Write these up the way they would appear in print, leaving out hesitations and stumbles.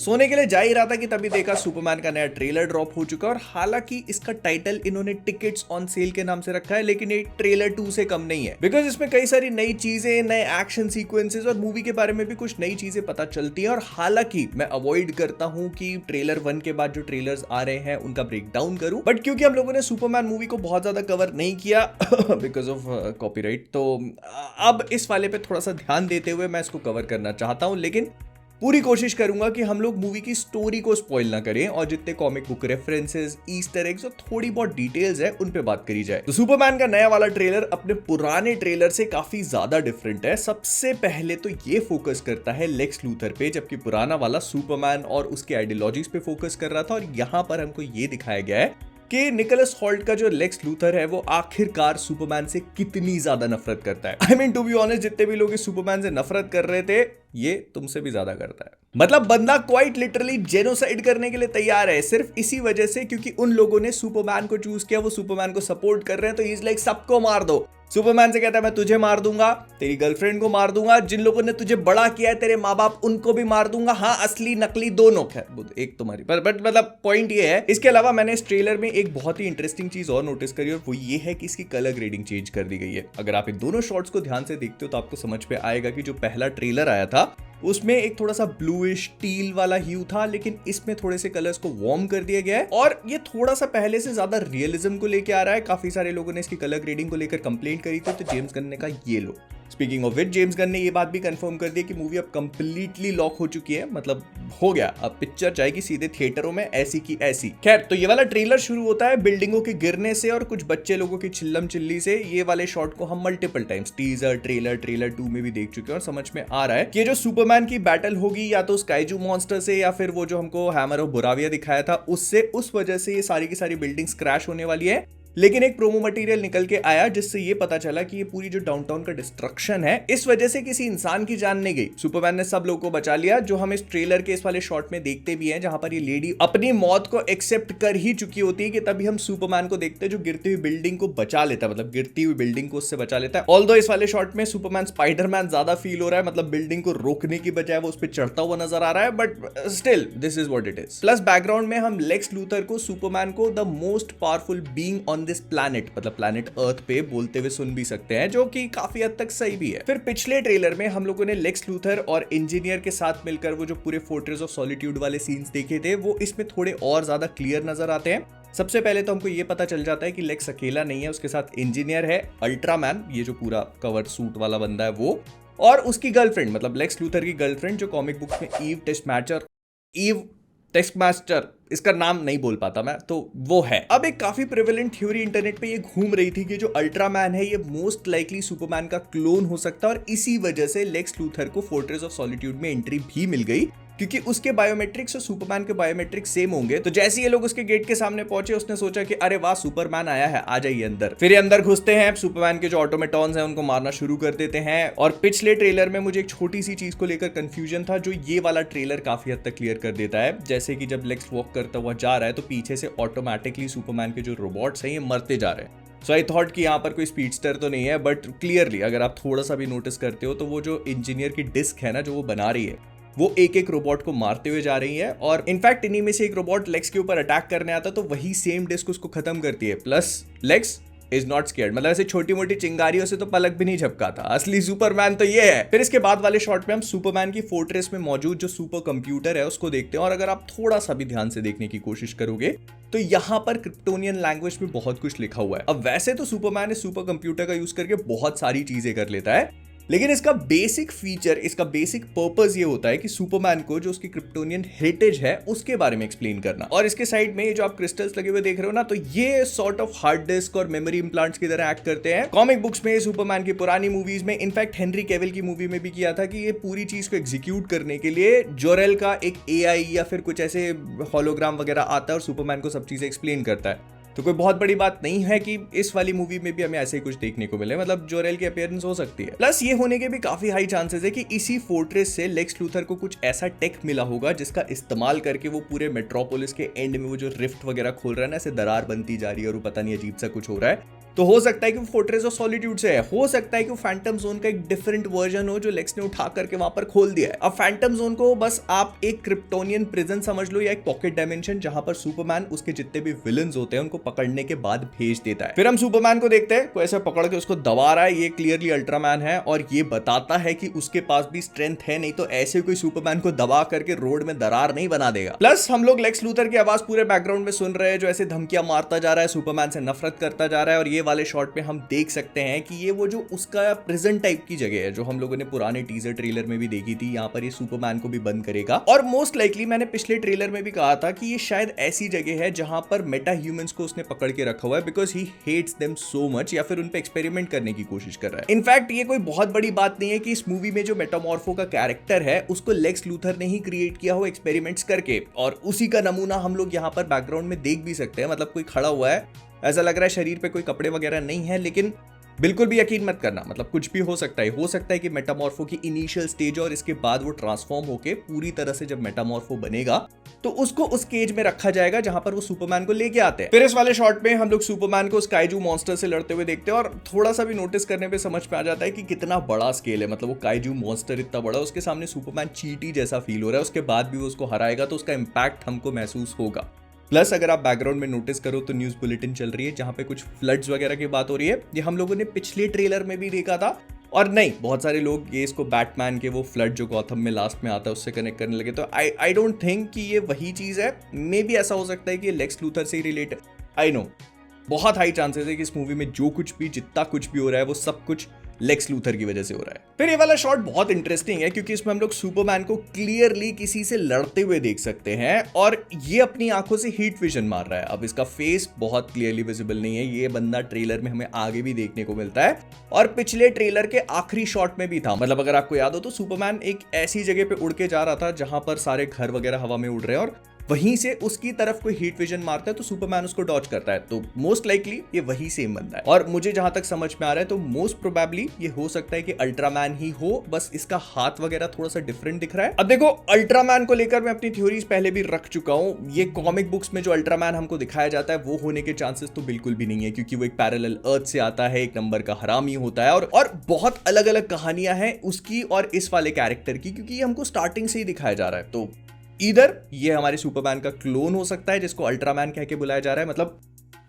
सोने के लिए जा ही रहा था कि तभी देखा सुपरमैन का नया ट्रेलर ड्रॉप हो चुका है। और हालांकि इसका टाइटल इन्होंने टिकट्स ऑन सेल के नाम से रखा है, लेकिन ये ट्रेलर 2 से कम नहीं है, बिकॉज इसमें कई सारी नई चीजें, नए एक्शन सीक्वेंसेस और मूवी के बारे में भी कुछ नई चीजें पता चलती है। और हालांकि मैं अवॉइड करता हूं कि ट्रेलर 1 के बाद जो ट्रेलर्स आ रहे हैं उनका ब्रेक डाउन करूं, बट क्योंकि हम लोगों ने सुपरमैन मूवी को बहुत ज्यादा कवर नहीं किया बिकॉज ऑफ कॉपीराइट, तो अब इस वाले पे थोड़ा सा ध्यान देते हुए मैं इसको कवर करना चाहता हूं। लेकिन पूरी कोशिश करूंगा कि हम लोग मूवी की स्टोरी को स्पॉइल ना करें और जितने comic book references, Easter eggs और थोड़ी बहुत डिटेल्स है उन पे बात करी जाए। तो सुपरमैन का नया वाला ट्रेलर अपने पुराने ट्रेलर से काफी ज्यादा डिफरेंट है। सबसे पहले तो ये फोकस करता है लेक्स लूथर पे, जबकि पुराना वाला सुपरमैन और उसके आइडियोलॉजीज पे फोकस कर रहा था। और यहां पर हमको ये दिखाया गया है कि निकोलस हॉल्ट का जो लेक्स लूथर है वो आखिरकार सुपरमैन से कितनी ज्यादा नफरत करता है। I mean to be honest, जितने भी लोग इस सुपरमैन से नफरत कर रहे थे, ये तुमसे भी ज्यादा करता है। मतलब बंदा क्वाइट लिटरली जेनोसाइड करने के लिए तैयार है, सिर्फ इसी वजह से क्योंकि उन लोगों ने सुपरमैन को चूज किया, वो सुपरमैन को सपोर्ट कर रहे हैं। तो इज लाइक सबको मार दो। सुपरमैन से कहता है मैं तुझे मार दूंगा, तेरी गर्लफ्रेंड को मार दूंगा, जिन लोगों ने तुझे बड़ा किया है, तेरे माँ बाप, उनको भी मार दूंगा। हाँ, असली नकली दोनों है, एक तुम्हारी बट मतलब पॉइंट ये है। इसके अलावा मैंने इस ट्रेलर में एक बहुत ही इंटरेस्टिंग चीज और नोटिस करी, और वो ये है कि इसकी कलर ग्रेडिंग चेंज कर दी गई है। अगर आप इन दोनों शॉट्स को ध्यान से देखते हो तो आपको समझ पे आएगा कि जो पहला ट्रेलर आया था उसमें एक थोड़ा सा ब्लूइश टील वाला ह्यू था, लेकिन इसमें थोड़े से कलर्स को वार्म कर दिया गया है और ये थोड़ा सा पहले से ज्यादा रियलिज्म को लेके आ रहा है। काफी सारे लोगों ने इसकी कलर ग्रेडिंग को लेकर कंप्लेंट करी थी, तो जेम्स गन ने कहा ये लो। Speaking of which, James Gunn ने ये बात भी कंफर्म कर दी कि मूवी अब कंप्लीटली लॉक हो चुकी है, मतलब हो गया, अब पिक्चर जाएगी सीधे थिएटरों में ऐसी की ऐसी। खैर, तो ये वाला ट्रेलर शुरू होता है बिल्डिंगों के गिरने से और कुछ बच्चे लोगों की चिल्लम चिल्ली से। ये वाले शॉट को हम मल्टीपल टाइम्स टीजर, ट्रेलर 2 में भी देख चुके हैं और समझ में आ रहा है कि जो सुपरमैन की बैटल होगी या तो स्काईजू मॉन्स्टर से या फिर वो जो हमको हैमर ऑफ बुराविया दिखाया था उससे, उस वजह से ये सारी की सारी बिल्डिंग्स क्रैश होने वाली है। लेकिन एक प्रोमो मटेरियल निकल के आया जिससे ये पता चला कि ये पूरी जो डाउनटाउन का डिस्ट्रक्शन है, इस वजह से किसी इंसान की जान नहीं गई। सुपरमैन ने सब लोगों को बचा लिया, जो हम इस ट्रेलर के इस वाले शॉट में देखते भी हैं, जहां पर ये लेडी अपनी मौत को एक्सेप्ट कर ही चुकी होती है कि तभी हम सुपरमैन को देखते हैं जो गिरती हुई बिल्डिंग को बचा लेता है, मतलब गिरती हुई बिल्डिंग को उससे बचा लेता है। ऑल्दो इस वाले शॉट में सुपरमैन स्पाइडरमैन ज्यादा फील हो रहा है, मतलब बिल्डिंग को रोकने की बजाय वो उस पर चढ़ता हुआ नजर आ रहा है, but still this is what it is. Plus background में हम लेक्स लूथर को, सुपरमैन को the most powerful being on this planet, planet Earth पे बोलते हुए सुन भी सकते हैं, जो कि काफी हद तक सही भी है। फिर पिछले ट्रेलर में हम लोगों ने लेक्स लूथर और इंजीनियर के साथ मिलकर वो जो पूरे फोर्ट्रेस ऑफ सॉलिट्यूड वाले सीन्स देखे थे, वो इसमें थोड़े और ज्यादा क्लियर नजर आते हैं। सबसे पहले तो हमको ये पता चल जाता है कि लेक्स अकेला नहीं है, उसके साथ इंजीनियर है, अल्ट्रामैन, ये जो पूरा कवर सूट वाला बंदा है वो, और उसकी गर्लफ्रेंड, मतलब लेक्स लूथर की गर्लफ्रेंड, जो कॉमिक बुक्स में ईव टेस्टमास्टर, इसका नाम नहीं बोल पाता मैं, तो वो है। अब एक काफी प्रेवलेंट थ्योरी इंटरनेट पे ये घूम रही थी कि जो अल्ट्रामैन है ये मोस्ट लाइकली सुपरमैन का क्लोन हो सकता है, और इसी वजह से लेक्स लूथर को फोर्ट्रेस ऑफ सॉलिट्यूड में एंट्री भी मिल गई, क्योंकि उसके बायोमेट्रिक्स और सुपरमैन के बायोमेट्रिक्स सेम होंगे। तो जैसे ये लोग उसके गेट के सामने पहुंचे, उसने सोचा कि अरे वाह, सुपरमैन आया है, आ जाइए अंदर। फिर ये अंदर घुसते हैं, सुपरमैन के जो ऑटोमेटॉन्स हैं उनको मारना शुरू कर देते हैं। और पिछले ट्रेलर में मुझे एक छोटी सी चीज को लेकर कंफ्यूजन था, जो ये वाला ट्रेलर काफी हद तक क्लियर कर देता है। जैसे कि जब लेक्स वॉक करता हुआ जा रहा है तो पीछे से ऑटोमेटिकली सुपरमैन के जो रोबोट्स हैं ये मरते जा रहे हैं। सो आई थॉट कि यहाँ पर कोई स्पीडस्टर तो नहीं है, बट क्लियरली अगर आप थोड़ा सा भी नोटिस करते हो तो वो जो इंजीनियर की डिस्क है ना, जो वो बना रही है, वो एक एक रोबोट को मारते हुए जा रही है। और इनफैक्ट इन्हीं में से एक रोबोट लेक्स के ऊपर अटैक करने आता तो वही सेम डिस्क उसको खत्म करती है। Plus Lex is not scared, मतलब ऐसे छोटी मोटी चिंगारियों से तो पलक भी नहीं झपकाता। असली सुपरमैन तो ये है। फिर इसके बाद वाले शॉट में हम सुपरमैन की फोर्ट्रेस में मौजूद जो सुपर कंप्यूटर है उसको देखते हैं, और अगर आप थोड़ा सा भी ध्यान से देखने की कोशिश करोगे तो यहाँ पर क्रिप्टोनियन लैंग्वेज में बहुत कुछ लिखा हुआ है। अब वैसे तो सुपरमैन इस सुपर कंप्यूटर का यूज करके बहुत सारी चीजें कर लेता है, लेकिन इसका बेसिक फीचर, इसका बेसिक पर्पस ये होता है कि सुपरमैन को जो उसकी क्रिप्टोनियन हेरिटेज है उसके बारे में एक्सप्लेन करना। और इसके साइड में जो आप क्रिस्टल्स लगे हुए देख रहे हो ना, तो ये सॉर्ट ऑफ हार्ड डिस्क और मेमोरी इम्प्लांट्स की तरह एक्ट करते हैं। कॉमिक बुक्स में, सुपरमैन की पुरानी मूवीज में, इनफैक्ट हेनरी कैविल की मूवी में भी किया था कि ये पूरी चीज को एग्जीक्यूट करने के लिए जोरेल का एक एआई या फिर कुछ ऐसे होलोग्राम वगैरह आता है और सुपरमैन को सब चीजें एक्सप्लेन करता है। तो कोई बहुत बड़ी बात नहीं है कि इस वाली मूवी में भी हमें ऐसे ही कुछ देखने को मिले, मतलब जोरेल की अपीयरेंस हो सकती है। प्लस ये होने के भी काफी हाई चांसेस है कि इसी फोर्ट्रेस से लेक्स लूथर को कुछ ऐसा टेक मिला होगा जिसका इस्तेमाल करके वो पूरे मेट्रोपोलिस के एंड में वो जो रिफ्ट वगैरह खोल रहा है ना, ऐसे दरार बनती जा रही है और वो पता नहीं अजीब सा कुछ हो रहा है, तो हो सकता है कि वो फोर्ट्रेस ऑफ सॉलिट्यूड से है, हो सकता है कि वो फैंटम जोन का एक डिफरेंट वर्जन हो जो लेक्स ने उठा करके वहां पर खोल दिया है। अब फैंटम जोन को बस आप एक क्रिप्टोनियन प्रिजन समझ लो या एक पॉकेट डायमेंशन जहां पर सुपरमैन उसके जितने भी विलन्स होते हैं उनको पकड़ने के बाद भेज देता है। फिर हम सुपरमैन को देखते हैं, कोई ऐसे पकड़ के उसको दबा रहा है, ये क्लियरली अल्ट्रामैन है और ये बताता है कि उसके पास भी स्ट्रेंथ है, नहीं तो ऐसे कोई सुपरमैन को दबा करके रोड में दरार नहीं बना देगा। प्लस हम लोग लेक्स लूथर की आवाज पूरे बैकग्राउंड में सुन रहे हैं जो ऐसे धमकियां मारता जा रहा है, सुपरमैन से नफरत करता जा रहा है। और ये वाले शॉट पे हम देख सकते हैं कि ये वो जो उसका प्रिजन टाइप की जगह है जो हम लोगों ने पुराने टीजर ट्रेलर में भी देखी थी, यहाँ पर ये सुपरमैन को भी बंद करेगा। और मोस्ट लाइकली मैंने पिछले ट्रेलर में भी कहा था कि ये शायद ऐसी जगह है जहां पर मेटा ह्यूमंस को उसने पकड़ के रखा हुआ है because he hates them so much, या फिर उन पे एक्सपेरिमेंट करने की कोशिश कर रहा है। इनफैक्ट ये कोई बहुत बड़ी बात नहीं है कि इस मूवी में जो मेटामॉर्फो का कैरेक्टर है उसको लेक्स लूथर ने ही क्रिएट किया हो एक्सपेरिमेंट्स करके, और उसी का नमूना हम लोग यहाँ पर बैकग्राउंड में देख भी सकते हैं। मतलब कोई खड़ा हुआ है, ऐसा लग रहा है शरीर पे कोई कपड़े वगैरह नहीं है, लेकिन बिल्कुल भी यकीन मत करना, मतलब कुछ भी हो सकता है कि मेटामॉर्फो की इनिशियल स्टेज और इसके बाद वो ट्रांसफॉर्म होके पूरी तरह से जब मेटामॉर्फो बनेगा तो उसको उस केज में रखा जाएगा जहां पर वो सुपरमैन को लेके आते हैं। फिर इस वाले शॉट में हम लोग सुपरमैन को काइजू मॉन्स्टर से लड़ते हुए देखते हैं और थोड़ा सा भी नोटिस करने पे समझ में आ जाता है कि कितना बड़ा स्केल है। मतलब वो काइजू मॉन्स्टर इतना बड़ा, उसके सामने सुपरमैन चीटी जैसा फील हो रहा है, उसके बाद भी वो उसको हराएगा तो उसका इंपैक्ट हमको महसूस होगा। प्लस अगर आप बैकग्राउंड में नोटिस करो तो न्यूज बुलेटिन चल रही है जहां पे कुछ फ्लड्स वगैरह की बात हो रही है। ये हम लोगों ने पिछले ट्रेलर में भी देखा था, और नहीं, बहुत सारे लोग ये इसको बैटमैन के वो फ्लड जो गॉथम में लास्ट में आता है उससे कनेक्ट करने लगे। तो आई डोंट थिंक कि ये वही चीज है। मे बी ऐसा हो सकता है कि लेक्स लूथर से ही रिलेटेड, आई नो बहुत हाई चांसेस है कि इस मूवी में जो कुछ भी जितना कुछ भी हो रहा है वो सब कुछ लेक्स लूथर की वजह से हो रहा है। फिर ये वाला शॉट बहुत इंटरेस्टिंग है क्योंकि इसमें हम लोग सुपरमैन को क्लियरली किसी से लड़ते हुए देख सकते हैं और ये अपनी आंखों से हीट विजन मार रहा है। अब इसका फेस बहुत क्लियरली विजिबल नहीं है, ये बंदा ट्रेलर में हमें आगे भी देखने को मिलता है और पिछले ट्रेलर के आखिरी शॉट में भी था। मतलब अगर आपको याद हो तो सुपरमैन एक ऐसी जगह पे उड़ के जा रहा था जहां पर सारे घर वगैरह हवा में उड़ रहे हैं और वहीं से उसकी तरफ कोई हीट विजन मारता है तो सुपरमैन उसको डॉज करता है। तो मोस्ट लाइकली ये वही सेम बंदा है और मुझे जहां तक समझ में आ रहा है तो मोस्ट प्रोबेबली ये हो सकता है कि अल्ट्रामैन ही हो, बस इसका हाथ वगैरह थोड़ा सा डिफरेंट दिख रहा है। अब देखो, अल्ट्रामैन को लेकर मैं अपनी थ्योरीज पहले भी रख चुका हूं। ये कॉमिक बुक्स में जो अल्ट्रामैन हमको दिखाया जाता है वो होने के चांसेस तो बिल्कुल भी नहीं है क्योंकि वो एक पैरेलल अर्थ से आता है, एक नंबर का हरामी होता है और बहुत अलग अलग कहानियां हैं उसकी और इस वाले कैरेक्टर की, क्योंकि ये हमको स्टार्टिंग से ही दिखाया जा रहा है। तो इधर ये हमारे सुपरमैन का क्लोन हो सकता है जिसको अल्ट्रामैन कह के बुलाया जा रहा है, मतलब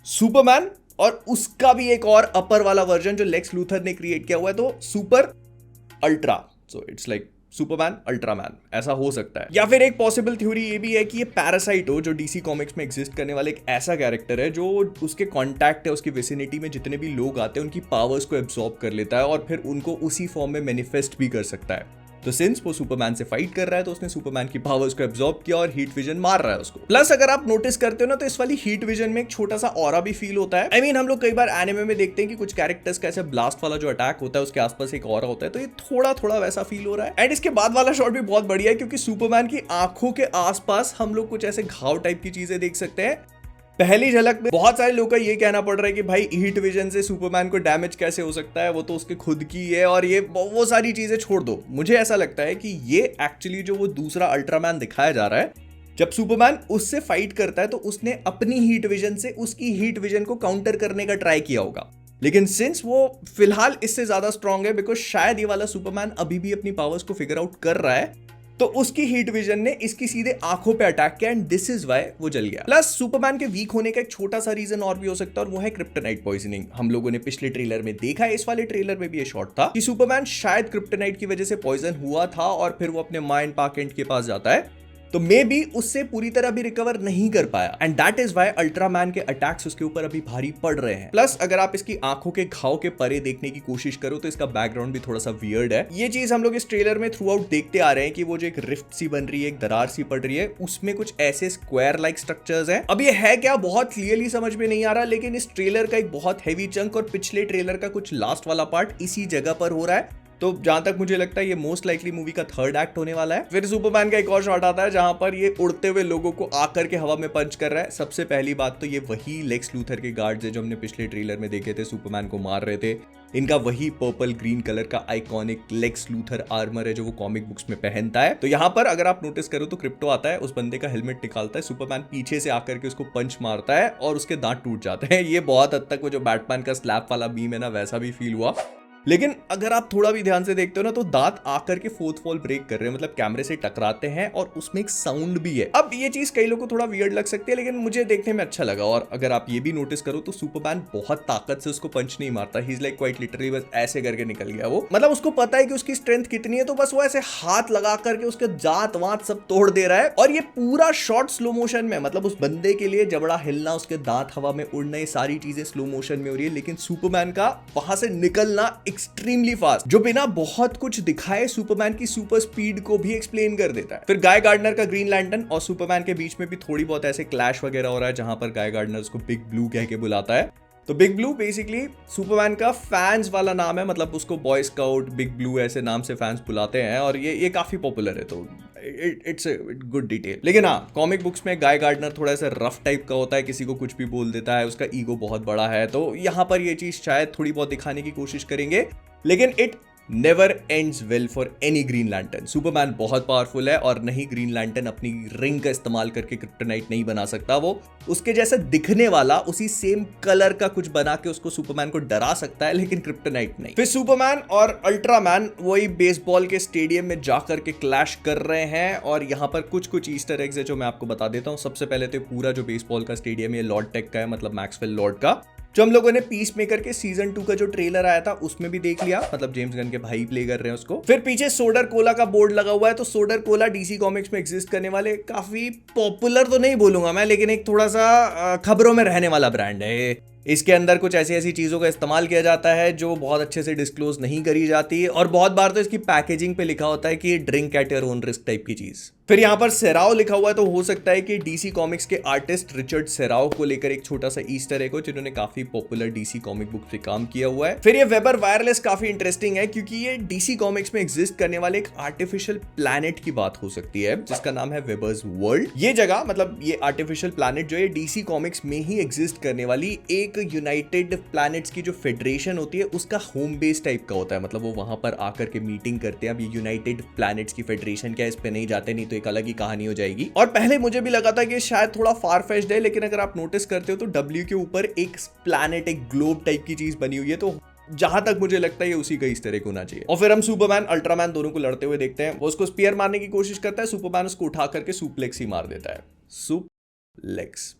सुपरमैन और उसका भी एक और अपर वाला वर्जन जो लेक्स लूथर ने क्रिएट किया हुआ है, तो super ultra, so it's like Superman Ultraman, ऐसा हो सकता है। या फिर एक पॉसिबल थ्योरी ये भी है कि ये पैरासाइट हो जो डीसी कॉमिक्स में एग्जिस्ट करने वाले एक ऐसा कैरेक्टर है जो उसके कॉन्टैक्ट है, उसकी विसिनिटी में जितने भी लोग आते हैं उनकी पावर्स को एब्सॉर्ब कर लेता है और फिर उनको उसी फॉर्म में मैनिफेस्ट भी कर सकता है। तो सिंस वो सुपरमैन से फाइट कर रहा है तो उसने सुपरमैन की पावर्स को एब्सॉर्ब किया और हीट विजन मार रहा है उसको। प्लस अगर आप नोटिस करते हो ना तो इस वाली हीट विजन में एक छोटा सा ऑरा भी फील होता है। I mean, हम लोग कई बार एनिमे में देखते हैं कि कुछ कैरेक्टर्स का ऐसे ब्लास्ट वाला जो अटैक होता है उसके आसपास एक ऑरा होता है, तो ये थोड़ा थोड़ा वैसा फील हो रहा है। एंड इसके बाद वाला शॉट भी बहुत बढ़िया है क्योंकि सुपरमैन की आंखों के आसपास हम लोग कुछ ऐसे घाव टाइप की चीजें देख सकते हैं। पहली झलक में बहुत सारे लोगों का ये कहना पड़ रहा है कि भाई हीट विजन से सुपरमैन को डैमेज कैसे हो सकता है, वो तो उसके खुद की है और ये वो सारी चीजें छोड़ दो। मुझे ऐसा लगता है कि ये एक्चुअली जो वो दूसरा अल्ट्रामैन दिखाया जा रहा है, जब सुपरमैन उससे फाइट करता है तो उसने अपनी हीट विजन से उसकी हीट विजन को काउंटर करने का ट्राई किया होगा, लेकिन सिंस वो फिलहाल इससे ज्यादा स्ट्रांग है बिकॉज शायद ये वाला सुपरमैन अभी भी अपनी पावर्स को फिगर आउट कर रहा है, तो उसकी हीट विजन ने इसकी सीधे आंखों पे अटैक किया एंड दिस इज व्हाई वो जल गया। प्लस सुपरमैन के वीक होने का एक छोटा सा रीजन और भी हो सकता है और वो है क्रिप्टोनाइट पॉइजनिंग। हम लोगों ने पिछले ट्रेलर में देखा है, इस वाले ट्रेलर में भी ये शॉट था कि सुपरमैन शायद क्रिप्टोनाइट की वजह से पॉइजन हुआ था और फिर वो अपने माइंड पार्केंट के पास जाता है, तो मे बी उससे पूरी तरह भी रिकवर नहीं कर पाया and that is why Ultraman के अटैक्स उसके ऊपर अभी भारी पड़ रहे हैं। प्लस अगर आप इसकी आंखों के घाव के परे देखने की कोशिश करो तो इसका बैकग्राउंड भी थोड़ा सा वियर्ड है। ये चीज हम लोग इस ट्रेलर में थ्रू आउट देखते आ रहे हैं कि वो जो एक रिफ्ट सी बन रही है, एक दरार सी पड़ रही है, उसमें कुछ ऐसे स्क्वायर लाइक स्ट्रक्चर्स हैं। अब ये है क्या बहुत क्लियरली समझ में नहीं आ रहा, लेकिन इस ट्रेलर का एक बहुत हैवी चंक और पिछले ट्रेलर का कुछ लास्ट वाला पार्ट इसी जगह पर हो रहा है। तो जहां तक मुझे लगता है ये मोस्ट लाइकली मूवी का थर्ड एक्ट होने वाला है। फिर सुपरमैन का एक और शॉट आता है जहां पर ये उड़ते हुए लोगों को आकर के हवा में पंच कर रहा है। सबसे पहली बात तो ये वही लेक्स लूथर के गार्ड्स है जो हमने पिछले ट्रेलर में देखे थे, सुपरमैन को मार रहे थे। इनका वही पर्पल ग्रीन कलर का आइकॉनिक लेक्स लूथर आर्मर है जो वो कॉमिक बुक्स में पहनता है। तो यहाँ पर अगर आप नोटिस करो तो क्रिप्टो आता है, उस बंदे का हेलमेट निकालता है, सुपरमैन पीछे से आकर के उसको पंच मारता है और उसके दांत टूट जाते हैं। ये बहुत हद तक वो जो बैटमैन का स्लैप वाला बीम है ना, वैसा भी फील हुआ। लेकिन अगर आप थोड़ा भी ध्यान से देखते हो ना तो दांत आकर के फोर्थ वॉल ब्रेक कर रहे हैं, मतलब कैमरे से टकराते हैं और उसमें एक साउंड भी है। अब ये चीज कई लोगों को थोड़ा वियर्ड लग सकती है, लेकिन मुझे देखने में अच्छा लगा। और अगर आप ये भी नोटिस करो तो सुपरमैन बहुत ताकत से उसको पंच नहीं मारता, he is like quite literally बस ऐसे करके निकल गया वो। मतलब उसको पता है कि उसकी स्ट्रेंथ कितनी है, तो बस वो ऐसे हाथ लगा करके उसके दांत वांत सब तोड़ दे रहा है। और ये पूरा शॉट स्लो मोशन में, मतलब उस बंदे के लिए जबड़ा हिलना, उसके दांत हवा में उड़ना, ये सारी चीजें स्लो मोशन में हो रही है। लेकिन सुपरमैन का वहां से निकलना एक्सट्रीमली फास्ट, जो बिना बहुत कुछ दिखाए सुपरमैन की सुपर स्पीड को भी एक्सप्लेन कर देता है। फिर गाय गार्डनर का ग्रीन लैंटर्न और सुपरमैन के बीच में भी थोड़ी बहुत ऐसे क्लैश वगैरह हो रहा है, जहां पर गाय गार्डनर उसको बिग ब्लू कह के बुलाता है। तो बिग ब्लू बेसिकली सुपरमैन का फैंस वाला नाम है, मतलब उसको बॉय स्काउट बिग ब्लू ऐसे नाम से फैंस बुलाते हैं और ये काफी पॉपुलर है। तो इट्स गुड डिटेल। लेकिन हाँ, कॉमिक बुक्स में गाय गार्डनर थोड़ा सा रफ टाइप का होता है, किसी को कुछ भी बोल देता है, उसका ईगो बहुत बड़ा है। तो यहाँ पर ये चीज शायद थोड़ी बहुत दिखाने की कोशिश करेंगे, लेकिन it never ends well for any green lantern. Superman बहुत पावरफुल है और नहीं ग्रीन लैंटर्न अपनी रिंग का इस्तेमाल करके क्रिप्टोनाइट नहीं बना सकता। वो उसके जैसा दिखने वाला, उसी सेम कलर का कुछ बना के उसको सुपरमैन को डरा सकता है, लेकिन क्रिप्टोनाइट नहीं। फिर सुपरमैन और अल्ट्रामैन वही बेसबॉल के स्टेडियम में जाकर के क्लैश कर रहे हैं और यहाँ पर कुछ ईस्टर एग्स है जो मैं आपको बता देता हूँ। सबसे पहले तो पूरा जो बेसबॉल का स्टेडियम है लॉर्ड टेक का है, मतलब मैक्सवेल लॉर्ड का, जो हम लोगों ने पीस मेकर के सीजन 2 का जो ट्रेलर आया था उसमें भी देख लिया, मतलब जेम्स गन के भाई प्ले कर रहे हैं उसको। फिर पीछे सोडर कोला का बोर्ड लगा हुआ है, तो सोडर कोला डीसी कॉमिक्स में एग्जिस्ट करने वाले काफी पॉपुलर तो नहीं बोलूंगा मैं, लेकिन एक थोड़ा सा खबरों में रहने वाला ब्रांड है। इसके अंदर कुछ ऐसी चीजों का इस्तेमाल किया जाता है जो बहुत अच्छे से डिस्क्लोज नहीं करी जाती, और बहुत बार तो इसकी पैकेजिंग पे लिखा होता है कि drink at your own risk type की चीज। फिर यहाँ पर सेराओ लिखा हुआ है, तो हो सकता है कि डीसी कॉमिक्स के आर्टिस्ट रिचर्ड सेराओ को लेकर एक छोटा सा ईस्टर एग हो, जिन्होंने काफी पॉपुलर डीसी कॉमिक बुक पे काम किया हुआ है। फिर ये वेबर वायरलेस काफी इंटरेस्टिंग है, क्योंकि ये डीसी कॉमिक्स में एग्जिस्ट करने वाले एक आर्टिफिशियल प्लैनेट की बात हो सकती है, जिसका नाम है वेबर्स वर्ल्ड। ये जगह, मतलब ये आर्टिफिशियल प्लैनेट जो है डीसी कॉमिक्स में ही एग्जिस्ट करने वाली एक यूनाइटेड प्लैनेट्स की जो फेडरेशन होती है उसका होम बेस टाइप का होता है। मतलब वो वहां पर आकर के मीटिंग करते हैं। अब ये यूनाइटेड प्लैनेट्स की फेडरेशन क्या, इस पे नहीं जाते, नहीं तो एक अलग ही कहानी हो जाएगी। और पहले मुझे भी लगा था कि शायद थोड़ा फार फेच्ड है, लेकिन अगर आप नोटिस करते हो तो डब्ल्यू के ऊपर एक प्लैनेट, एक ग्लोब टाइप की चीज बनी हुई है, तो जहां तक मुझे लगता है ये उसी का इस तरह होना चाहिए। और फिर हम सुपरमैन अल्ट्रामैन दोनों को लड़ते हुए देखते हैं। वो उसको स्पीयर मारने की कोशिश करता है, सुपरमैन उसको उठा करके सुप्लेक्स ही मार देता है। Suplex.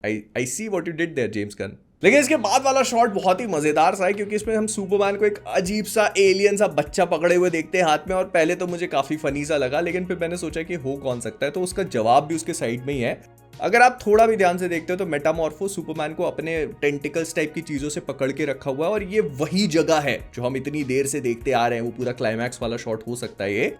I see what you did there James Gunn. लेकिन इसके बाद वाला शॉट बहुत ही मजेदार सा है, क्योंकि इसमें हम सुपरमैन को एक अजीब सा एलियन सा बच्चा पकड़े हुए देखते हैं हाथ में, और पहले तो मुझे काफी फनी सा लगा, लेकिन फिर मैंने सोचा कि हो कौन सकता है, तो उसका जवाब भी उसके साइड में ही है। अगर आप थोड़ा भी ध्यान से देखते हो तो मेटामॉर्फो सुपरमैन को अपने टेंटिकल्स टाइप की चीजों से पकड़ के रखा हुआ है, और ये वही जगह है जो हम इतनी देर से देखते आ रहे हैं। वो पूरा क्लाइमैक्स वाला शॉट हो सकता है ये,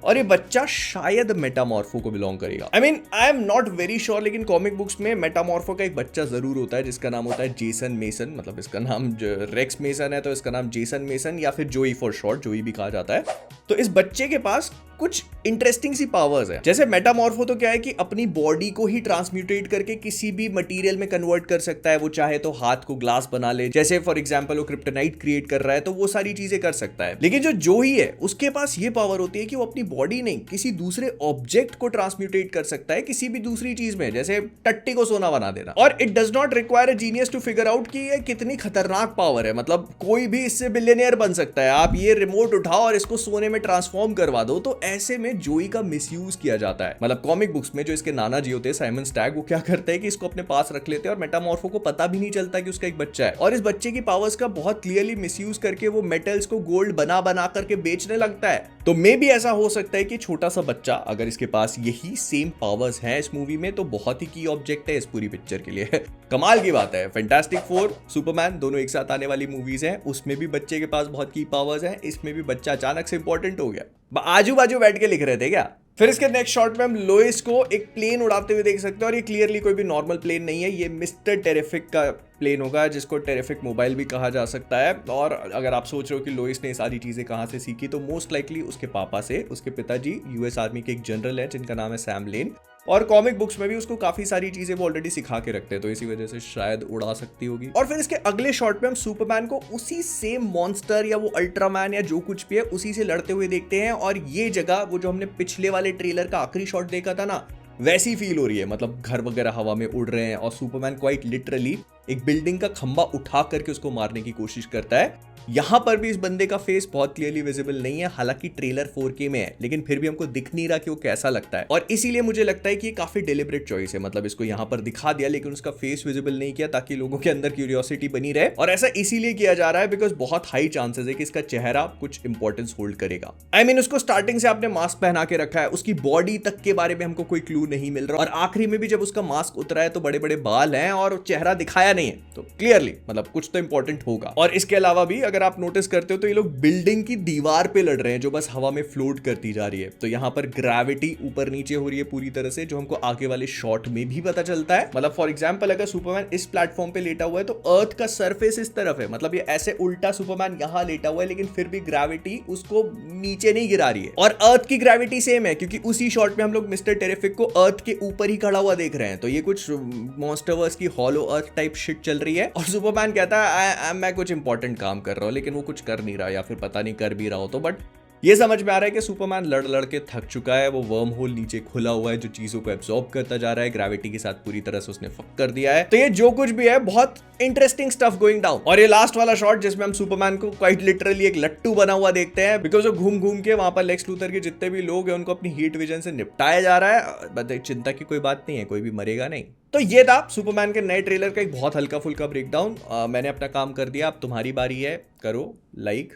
और ये बच्चा शायद मेटामॉर्फो को बिलोंग करेगा। I am not very sure, लेकिन कॉमिक बुक्स में मेटामॉर्फो का एक बच्चा जरूर होता है जिसका नाम होता है जेसन मेसन। मतलब इसका नाम रेक्स मेसन है, तो इसका नाम जेसन मेसन या फिर जोई फॉर शॉर्ट, जोई भी कहा जाता है। तो इस बच्चे के पास कुछ इंटरेस्टिंग सी पावर्स है। जैसे मेटामॉर्फो तो क्या है कि अपनी बॉडी को ही ट्रांसम्यूटेट करके किसी भी मटेरियल में कन्वर्ट कर सकता है। वो चाहे तो हाथ को ग्लास बना ले, जैसे फॉर एग्जांपल वो क्रिप्टोनाइट क्रिएट कर रहा है, तो वो सारी चीजें कर सकता है। लेकिन जो जोई है उसके पास ये पावर होती है कि वो अपनी बॉडी नहीं, किसी दूसरे ऑब्जेक्ट को ट्रांसम्यूटेट कर सकता है किसी भी दूसरी चीज में, जैसे टट्टी को सोना बना देना। और it does not require a genius to figure out कि ये कितनी खतरनाक पावर है। मतलब कोई भी इससे बिलियनियर बन सकता है। आप ये रिमोट उठाओ और इसको सोने में ट्रांसफॉर्म करवा दो, तो ऐसे में जोई का मिसयूज किया जाता है। मतलब कॉमिक बुक्स में जो इसके नाना जी होते हैं साइमन स्टैग, वो क्या करते हैं कि इसको अपने पास रख लेते हैं और मेटामॉर्फो को पता भी नहीं चलता कि उसका एक बच्चा है, और इस बच्चे की पावर्स का बहुत क्लियरली मिसयूज करके वो मेटल्स को गोल्ड बना बना करके बेचने लगता है। तो मे भी ऐसा हो सकता है कि छोटा सा बच्चा, अगर इसके पास यही सेम पावर्स हैं इस मूवी में, तो बहुत ही की ऑब्जेक्ट है इस पूरी पिक्चर के लिए। कमाल की बात है। फैंटास्टिक फोर, सुपरमैन दोनों एक साथ आने वाली मूवीज हैं, उसमें भी बच्चे के पास बहुत की पावर्स हैं, इसमें भी बच्चा अचानक से इंपॉर्टेंट हो गया। आजू बाजू बैठ के लिख रहे थे क्या? फिर इसके नेक्स्ट शॉट में हम लोइस को एक प्लेन उड़ाते हुए देख सकते हैं, और ये क्लियरली कोई भी नॉर्मल प्लेन नहीं है, ये मिस्टर टेरिफिक का प्लेन होगा, जिसको टेरिफिक मोबाइल भी कहा जा सकता है। और अगर आप सोच रहे हो कि लोइस ने सारी चीजें कहां से सीखी, तो मोस्ट लाइकली उसके पापा से। उसके पिताजी यूएस आर्मी के एक जनरल है जिनका नाम है सैम लेन, और कॉमिक बुक्स में भी उसको काफी सारी चीजें वो ऑलरेडी सिखा के रखते हैं, तो इसी वजह से शायद उड़ा सकती होगी। और फिर इसके अगले शॉट में हम सुपरमैन को उसी सेम मॉन्स्टर या वो अल्ट्रामैन या जो कुछ भी है उसी से लड़ते हुए देखते हैं। और ये जगह वो जो हमने पिछले वाले ट्रेलर का आखिरी शॉट देखा था ना, वैसी फील हो रही है। मतलब घर वगैरह हवा में उड़ रहे हैं और सुपरमैन क्वाइट लिटरली एक बिल्डिंग का खंबा उठा करके उसको मारने की कोशिश करता है। यहां पर भी इस बंदे का फेस बहुत क्लियरली विजिबल नहीं है, हालांकि ट्रेलर 4K में है, लेकिन फिर भी हमको दिख नहीं रहा कि वो कैसा लगता है। और इसीलिए मुझे लगता है कि ये काफी डेलिब्रेट चॉइस है। मतलब इसको यहां पर दिखा दिया लेकिन उसका फेस विजिबल नहीं किया ताकि लोगों के अंदर क्यूरियोसिटी बनी रहे। और ऐसा इसीलिए किया जा रहा है बिकॉज बहुत हाई चांसेस है कि इसका चेहरा कुछ इंपॉर्टेंस होल्ड करेगा। आई मीन उसको स्टार्टिंग से आपने मास्क पहना के रखा है, उसकी बॉडी तक के बारे में हमको कोई क्लू नहीं मिल रहा, और आखिरी में भी जब उसका मास्क उतरा है तो बड़े बड़े बाल हैं और चेहरा दिखाया नहीं है, तो क्लियरली मतलब कुछ तो इंपॉर्टेंट होगा। और इसके अलावा भी अगर आप नोटिस करते हो तो ये लोग बिल्डिंग की दीवार पे लड़ रहे हैं जो बस हवा में फ्लोट करती जा रही है। तो यहां पर ग्रेविटी ऊपर नीचे हो रही है पूरी तरह से, जो हमको आगे वाले शॉट में भी पता चलता है। मतलब फॉर एग्जांपल अगर सुपरमैन इस प्लेटफॉर्म पे लेटा हुआ है तो अर्थ का सरफेस इस तरफ है, मतलब ये ऐसे उल्टा सुपरमैन यहां लेटा हुआ है लेकिन फिर भी ग्रेविटी उसको नीचे नहीं गिरा रही है। और अर्थ की ग्रेविटी सेम है क्योंकि उसी शॉट में हम लोग मिस्टर टेरिफिक को अर्थ के ऊपर ही खड़ा हुआ देख रहे हैं। तो ये कुछ मॉन्स्टरवर्स की हॉलो अर्थ टाइप शिट चल रही है। और सुपरमैन कहता है मैं कुछ इंपॉर्टेंट काम कर रहा हूं, लेकिन वो कुछ कर नहीं रहा, या फिर पता नहीं कर भी रहा हो तो। बट ये समझ में आ रहा है कि सुपरमैन लड़ लड़ के थक चुका है। वो वर्म होल नीचे खुला हुआ है जो चीजों को एब्जॉर्ब करता जा रहा है, ग्रेविटी के साथ पूरी तरह से उसने फक कर दिया है। तो ये जो कुछ भी है बहुत इंटरेस्टिंग स्टफ गोइंग डाउन। और ये लास्ट वाला शॉट जिसमें हम सुपरमैन को क्वाइट लिटरली एक लट्टू बना हुआ देखते हैं, बिकॉज वो घूम घूम के वहां पर लेक्स लूथर के जितने भी लोग हैं उनको अपनी हीट विजन से निपटाया जा रहा है। चिंता की कोई बात नहीं है, कोई भी मरेगा नहीं। तो ये था सुपरमैन के नए ट्रेलर का एक बहुत हल्का फुल्का ब्रेकडाउन। मैंने अपना काम कर दिया, अब तुम्हारी बारी है। करो लाइक,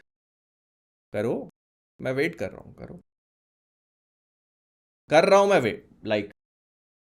करो, मैं वेट कर रहा हूं, करो, कर रहा हूं मैं वेट, लाइक